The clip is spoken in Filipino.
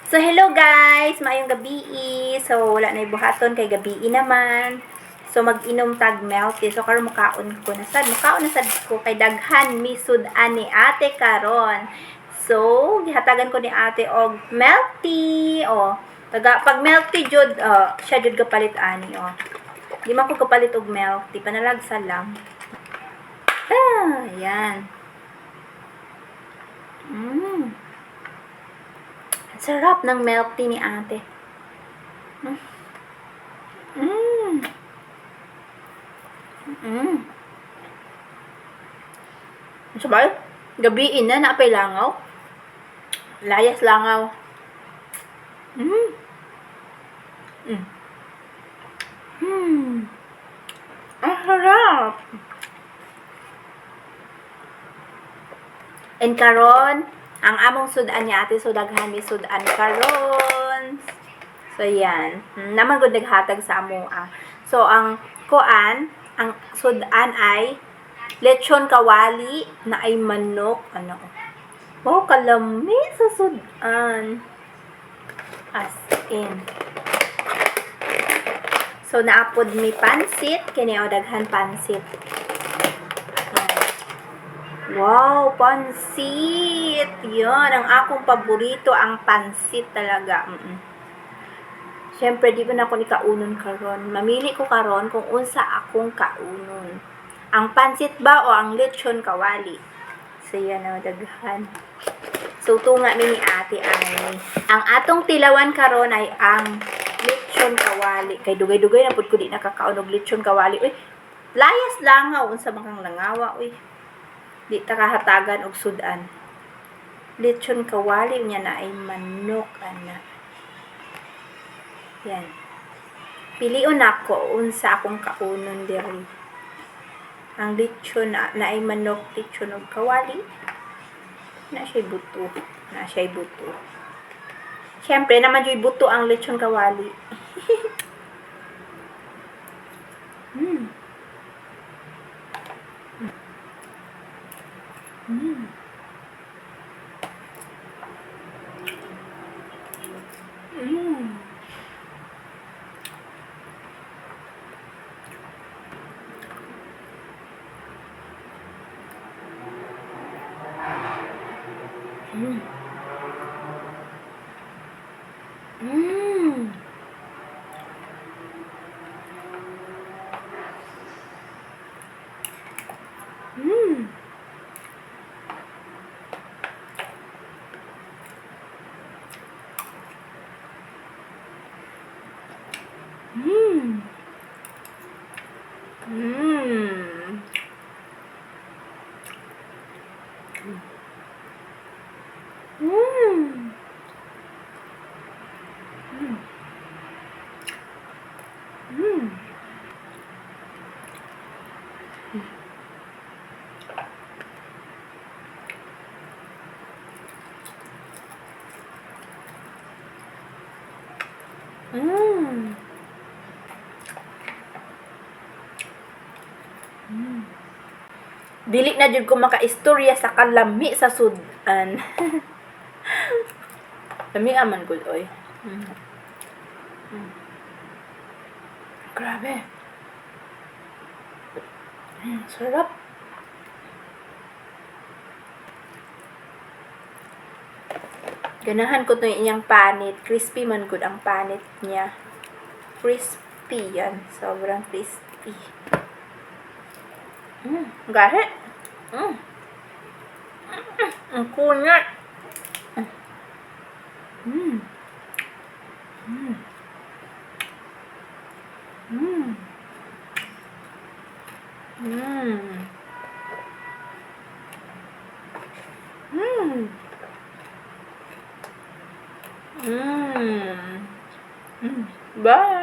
So, hello guys! Maayong gabi. So, wala na ibuhaton kay gabi naman. So, mag-inom tag milk. So, karon mukaon ko na sad. Mukaon na sad ko kay daghan misud ani ate karon. So, gihatagan ko ni ate og milk tea. O, pag milk tea jud, siya jud kapalit ani. O, di man ko kapalit og milk tea. Panalagsa lang. Yan. Sarap ng milk tea ni ate. Sabay, gabi na napay langaw. Layas langaw. Ang sarap. And karon, ang among sudan ni ate, so daghan mi sudan karon. So yan, naman gud naghatag sa amo. So ang kuan, ang sudan ay lechon kawali na ay manok, wow, kalami sa sudan. As in. So naapod mi pansit, kini o daghan pansit. Wow, pansit! Yan, ang akong paborito, ang pansit talaga. Siyempre, di ba na ako ni kaunon karon? Mamili ko karon kung unsa akong kaunon. Ang pansit ba o ang lechon kawali? So, yan o, daghan. So, tunga mi ni ate ay. Ang atong tilawan karon ay ang lechon kawali. Kay dugay-dugay na pud ko di nakakaon og lechon kawali. Uy, layas langaw. Unsa bang langawa, uy. Di ta kahatagan og sudan. Lechon kawali niya na ay manok, ana. Yan. Piliun ako unsa akong kaunon diri. Ang lechon na ay manok, lechon og kawali. Na siya buto. Na siya buto. Siyempre, naman yung buto ang lechon kawali. Dili na jud ko makaistorya sa kalami sa sudan. Lami aman gud oy. Grabe. Sarap. Ganahan ko to inyang panit. Crispy man gud ang panit niya. Crispy yan. Sobrang crispy. Gahe. Ang kunat. Bye.